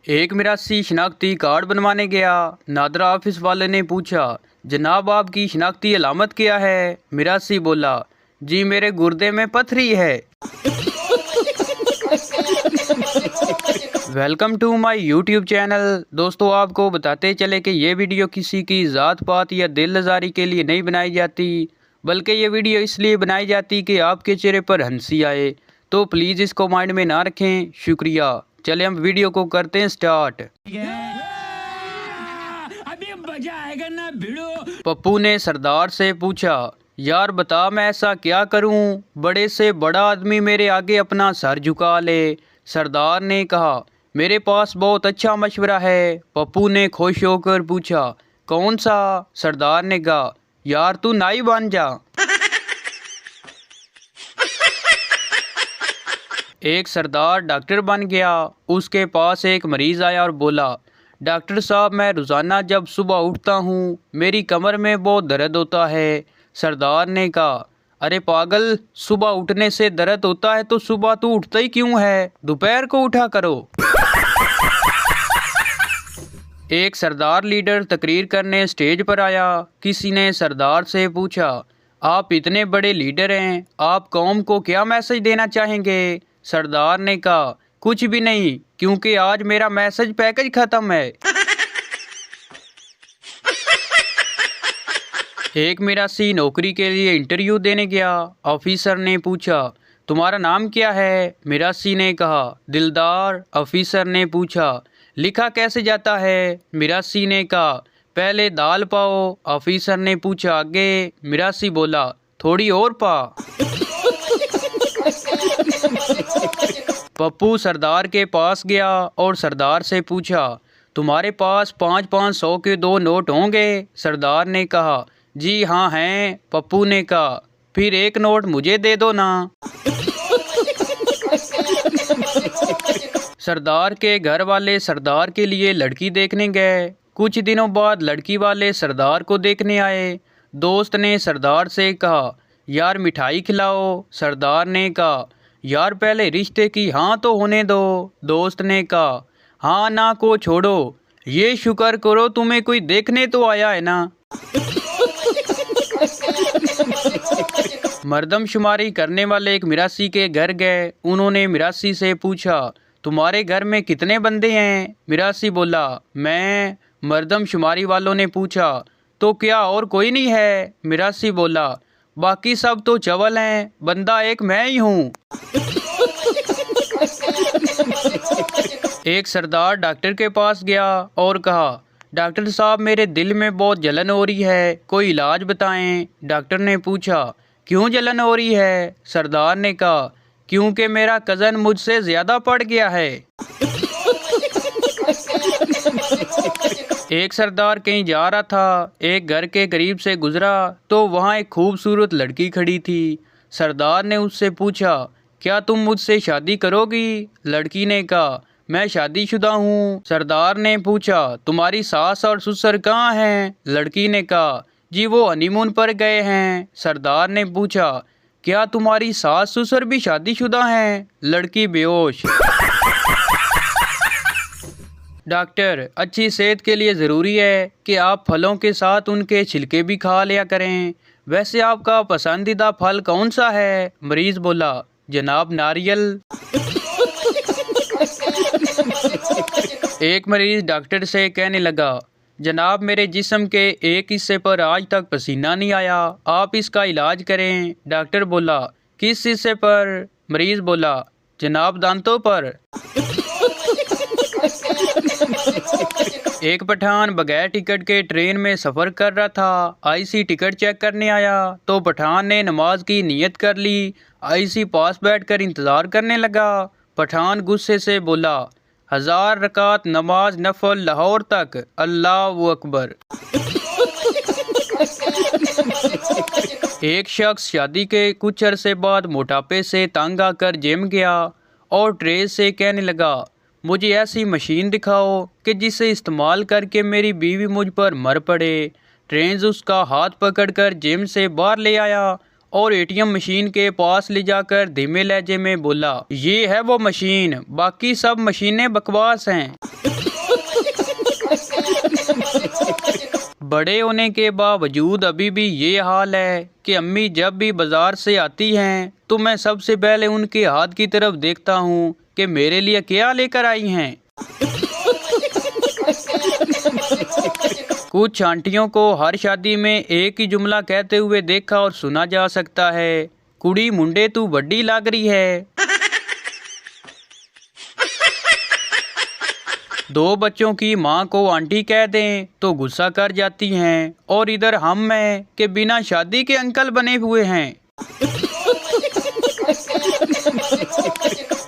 एक मिरासी शनाख्ती कार्ड बनवाने गया। नादरा ऑफिस वाले ने पूछा, जनाब आपकी शनाख्ती अलामत क्या है? मिरासी बोला, जी मेरे गुर्दे में पथरी है। Welcome to my YouTube channel. दोस्तों आपको बताते चले कि ये वीडियो किसी की ज़ात पात या दिल लजारी के लिए नहीं बनाई जाती, बल्कि ये वीडियो इसलिए बनाई जाती कि आपके चेहरे पर हंसी आए। तो प्लीज़ इसको माइंड में ना रखें। शुक्रिया। चले हम वीडियो को करते हैं स्टार्ट। अभी मजा आएगा ना भिड़ो। पप्पू ने सरदार से पूछा, यार बता मैं ऐसा क्या करूं, बड़े से बड़ा आदमी मेरे आगे अपना सर झुका ले। सरदार ने कहा, मेरे पास बहुत अच्छा मशवरा है। पप्पू ने खुश होकर पूछा, कौन सा? सरदार ने कहा, यार तू नाई बन जा। एक सरदार डॉक्टर बन गया। उसके पास एक मरीज आया और बोला, डॉक्टर साहब मैं रोज़ाना जब सुबह उठता हूँ मेरी कमर में बहुत दर्द होता है। सरदार ने कहा, अरे पागल, सुबह उठने से दर्द होता है तो सुबह तू उठता ही क्यों है? दोपहर को उठा करो। एक सरदार लीडर तकरीर करने स्टेज पर आया। किसी ने सरदार से पूछा, आप इतने बड़े लीडर हैं, आप कौम को क्या मैसेज देना चाहेंगे? सरदार ने कहा, कुछ भी नहीं, क्योंकि आज मेरा मैसेज पैकेज खत्म है। एक मिरासी नौकरी के लिए इंटरव्यू देने गया। ऑफिसर ने पूछा, तुम्हारा नाम क्या है? मिरासी ने कहा, दिलदार। ऑफिसर ने पूछा, लिखा कैसे जाता है? मिरासी ने कहा, पहले दाल पाओ। ऑफिसर ने पूछा, आगे? मिरासी बोला, थोड़ी और पा। पप्पू सरदार के पास गया और सरदार से पूछा, तुम्हारे पास 500-500 के 2 नोट होंगे? सरदार ने कहा, जी हाँ हैं। पप्पू ने कहा, फिर एक नोट मुझे दे दो ना। सरदार के घर वाले सरदार के लिए लड़की देखने गए। कुछ दिनों बाद लड़की वाले सरदार को देखने आए। दोस्त ने सरदार से कहा, यार मिठाई खिलाओ। सरदार ने कहा, यार पहले रिश्ते की हाँ तो होने दो। दोस्त ने कहा, हाँ ना को छोड़ो, ये शुक्र करो तुम्हें कोई देखने तो आया है ना। मर्दमशुमारी करने वाले एक मिरासी के घर गए। उन्होंने मिरासी से पूछा, तुम्हारे घर में कितने बंदे हैं? मिरासी बोला, मैं। मर्दमशुमारी वालों ने पूछा, तो क्या और कोई नहीं है? मिरासी बोला, बाकी सब तो चवल हैं, बंदा एक मैं ही हूँ। एक सरदार डॉक्टर के पास गया और कहा, डॉक्टर साहब मेरे दिल में बहुत जलन हो रही है, कोई इलाज बताएं। डॉक्टर ने पूछा, क्यों जलन हो रही है? सरदार ने कहा, क्योंकि मेरा कज़न मुझसे ज़्यादा पढ़ गया है। एक सरदार कहीं जा रहा था। एक घर के करीब से गुजरा तो वहाँ एक खूबसूरत लड़की खड़ी थी। सरदार ने उससे पूछा, क्या तुम मुझसे शादी करोगी? लड़की ने कहा, मैं शादीशुदा हूँ। सरदार ने पूछा, तुम्हारी सास और ससुर कहाँ हैं? लड़की ने कहा, जी वो हनीमून पर गए हैं। सरदार ने पूछा, क्या तुम्हारी सास ससुर भी शादीशुदा हैं? लड़की बेहोश। डॉक्टर, अच्छी सेहत के लिए ज़रूरी है कि आप फलों के साथ उनके छिलके भी खा लिया करें। वैसे आपका पसंदीदा फल कौन सा है? मरीज बोला, जनाब नारियल। एक मरीज डॉक्टर से कहने लगा, जनाब मेरे जिस्म के एक हिस्से पर आज तक पसीना नहीं आया, आप इसका इलाज करें। डॉक्टर बोला, किस हिस्से पर? मरीज बोला, जनाब दांतों पर। एक पठान बगैर टिकट के ट्रेन में सफ़र कर रहा था। आईसी टिकट चेक करने आया तो पठान ने नमाज की नियत कर ली। आईसी पास बैठकर इंतज़ार करने लगा। पठान गुस्से से बोला, 1000 रकात नमाज नफल लाहौर तक, अल्लाह अकबर। एक शख्स शादी के कुछ अरसे बाद मोटापे से तंग आकर जिम गया और ट्रेन से कहने लगा, मुझे ऐसी मशीन दिखाओ कि जिसे इस्तेमाल करके मेरी बीवी मुझ पर मर पड़े। ट्रेन उसका हाथ पकड़कर जिम से बाहर ले आया और एटीएम मशीन के पास ले जाकर धीमे लहजे में बोला, ये है वो मशीन, बाकी सब मशीनें बकवास हैं। बड़े होने के बावजूद अभी भी ये हाल है कि अम्मी जब भी बाजार से आती हैं तो मैं सबसे पहले उनके हाथ की तरफ देखता हूँ कि मेरे लिए क्या लेकर आई हैं। कुछ आंटियों को हर शादी में एक ही जुमला कहते हुए देखा और सुना जा सकता है, कुड़ी मुंडे तू बड्डी लाग रही है। दो बच्चों की माँ को आंटी कह दें तो गुस्सा कर जाती हैं, और इधर हम हैं कि बिना शादी के अंकल बने हुए हैं।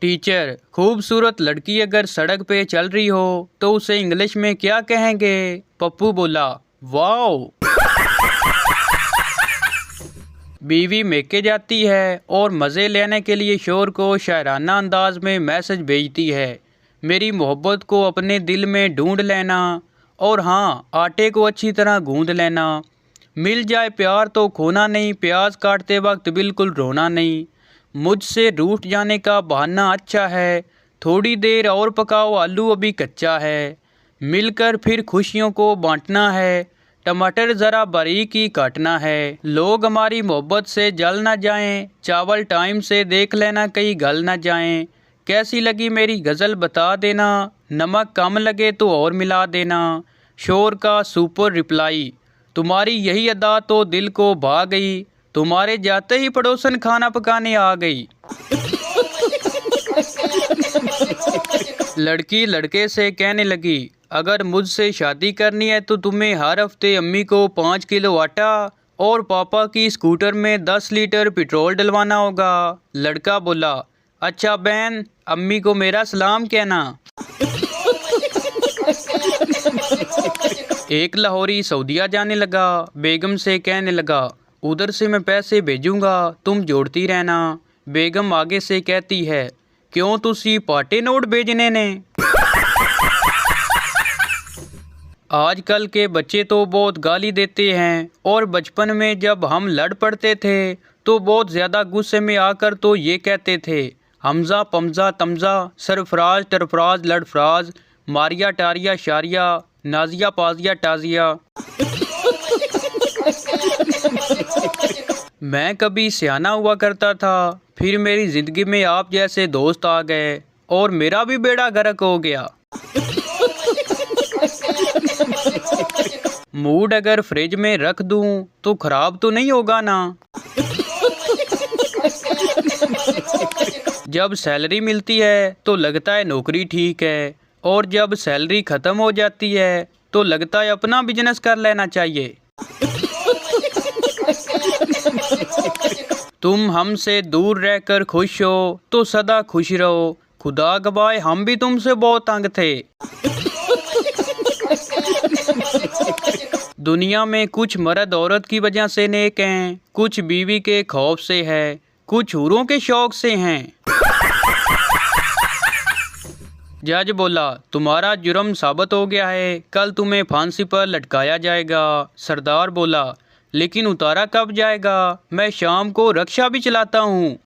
टीचर, खूबसूरत लड़की अगर सड़क पे चल रही हो तो उसे इंग्लिश में क्या कहेंगे? पप्पू बोला, वाओ। बीवी मेके जाती है और मज़े लेने के लिए शोहर को शायराना अंदाज में मैसेज भेजती है, मेरी मोहब्बत को अपने दिल में ढूंढ लेना, और हाँ, आटे को अच्छी तरह गूंद लेना। मिल जाए प्यार तो खोना नहीं, प्याज काटते वक्त बिल्कुल रोना नहीं। मुझसे रूठ जाने का बहाना अच्छा है, थोड़ी देर और पकाओ, आलू अभी कच्चा है। मिलकर फिर खुशियों को बांटना है, टमाटर ज़रा बारीक ही काटना है। लोग हमारी मोहब्बत से जल ना जाएं, चावल टाइम से देख लेना कहीं गल ना जाएं। कैसी लगी मेरी गज़ल बता देना, नमक कम लगे तो और मिला देना। शोर का सुपर रिप्लाई, तुम्हारी यही अदा तो दिल को भा गई, तुम्हारे जाते ही पड़ोसन खाना पकाने आ गई। लड़की लड़के से कहने लगी, अगर मुझसे शादी करनी है तो तुम्हें हर हफ्ते अम्मी को 5 किलो आटा और पापा की स्कूटर में 10 लीटर पेट्रोल डलवाना होगा। लड़का बोला, अच्छा बहन, अम्मी को मेरा सलाम कहना। एक लाहौरी सऊदीया जाने लगा, बेगम से कहने लगा, उधर से मैं पैसे भेजूंगा, तुम जोड़ती रहना। बेगम आगे से कहती है, क्यों तुसी पाटे नोट भेजने ने? आजकल के बच्चे तो बहुत गाली देते हैं, और बचपन में जब हम लड़ पड़ते थे तो बहुत ज़्यादा गुस्से में आकर तो ये कहते थे, हमजा पमजा तमजा, सरफराज टरफराज लड़फराज, मारिया टारिया शारिया, नाजिया पाजिया टाजिया। मैं कभी सियाना हुआ करता था, फिर मेरी ज़िंदगी में आप जैसे दोस्त आ गए और मेरा भी बेड़ा गर्क हो गया। मूड अगर फ्रिज में रख दूं तो खराब तो नहीं होगा ना? जब सैलरी मिलती है तो लगता है नौकरी ठीक है, और जब सैलरी ख़त्म हो जाती है तो लगता है अपना बिजनेस कर लेना चाहिए। तुम हमसे दूर रहकर खुश हो तो सदा खुश रहो, खुदा गवाए हम भी तुमसे बहुत तंग थे। दुनिया में कुछ मर्द औरत की वजह से नेक हैं, कुछ बीवी के खौफ से है, कुछ हूरों के शौक से हैं। जज बोला, तुम्हारा जुर्म साबित हो गया है, कल तुम्हें फांसी पर लटकाया जाएगा। सरदार बोला, लेकिन उतारा कब जाएगा? मैं शाम को रक्षा भी चलाता हूँ।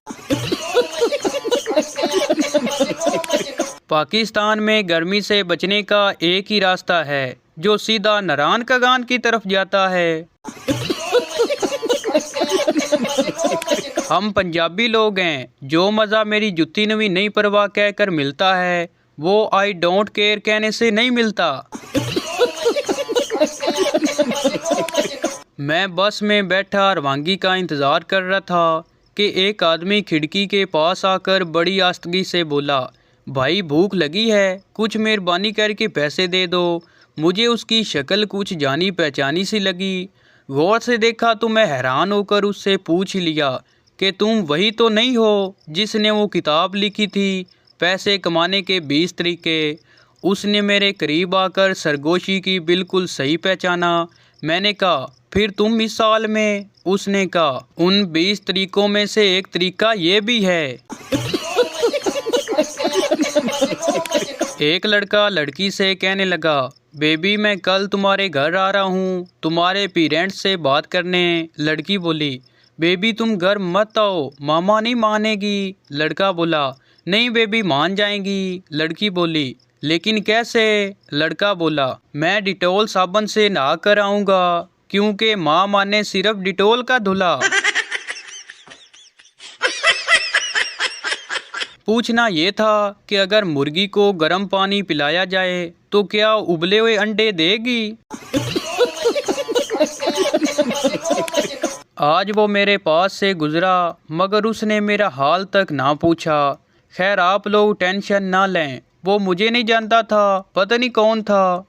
पाकिस्तान में गर्मी से बचने का एक ही रास्ता है, जो सीधा नारायण कगान की तरफ जाता है। हम पंजाबी लोग हैं, जो मज़ा मेरी जुत्ती नवी नहीं परवाह कहकर मिलता है वो आई डोंट केयर कहने से नहीं मिलता। मैं बस में बैठा रवांगी का इंतज़ार कर रहा था कि एक आदमी खिड़की के पास आकर बड़ी आस्तगी से बोला, भाई भूख लगी है, कुछ मेहरबानी करके पैसे दे दो। मुझे उसकी शक्ल कुछ जानी पहचानी सी लगी। गौर से देखा तो मैं हैरान होकर उससे पूछ लिया कि तुम वही तो नहीं हो जिसने वो किताब लिखी थी, पैसे कमाने के 20 तरीके। उसने मेरे करीब आकर सरगोशी की बिल्कुल सही पहचाना। मैंने कहा, फिर तुम इस साल में? उसने कहा, उन 20 तरीकों में से एक तरीका ये भी है। एक लड़का लड़की से कहने लगा, बेबी मैं कल तुम्हारे घर आ रहा हूँ तुम्हारे पेरेंट्स से बात करने। लड़की बोली, बेबी तुम घर मत आओ, मामा नहीं मानेगी। लड़का बोला, नहीं बेबी मान जाएंगी। लड़की बोली, लेकिन कैसे? लड़का बोला, मैं डिटोल साबुन से नहा कर आऊँगा, क्योंकि माँ माने सिर्फ डिटोल का धुला। पूछना ये था कि अगर मुर्गी को गर्म पानी पिलाया जाए तो क्या उबले हुए अंडे देगी? आज वो मेरे पास से गुजरा मगर उसने मेरा हाल तक ना पूछा। खैर आप लोग टेंशन ना लें, वो मुझे नहीं जानता था, पता नहीं कौन था।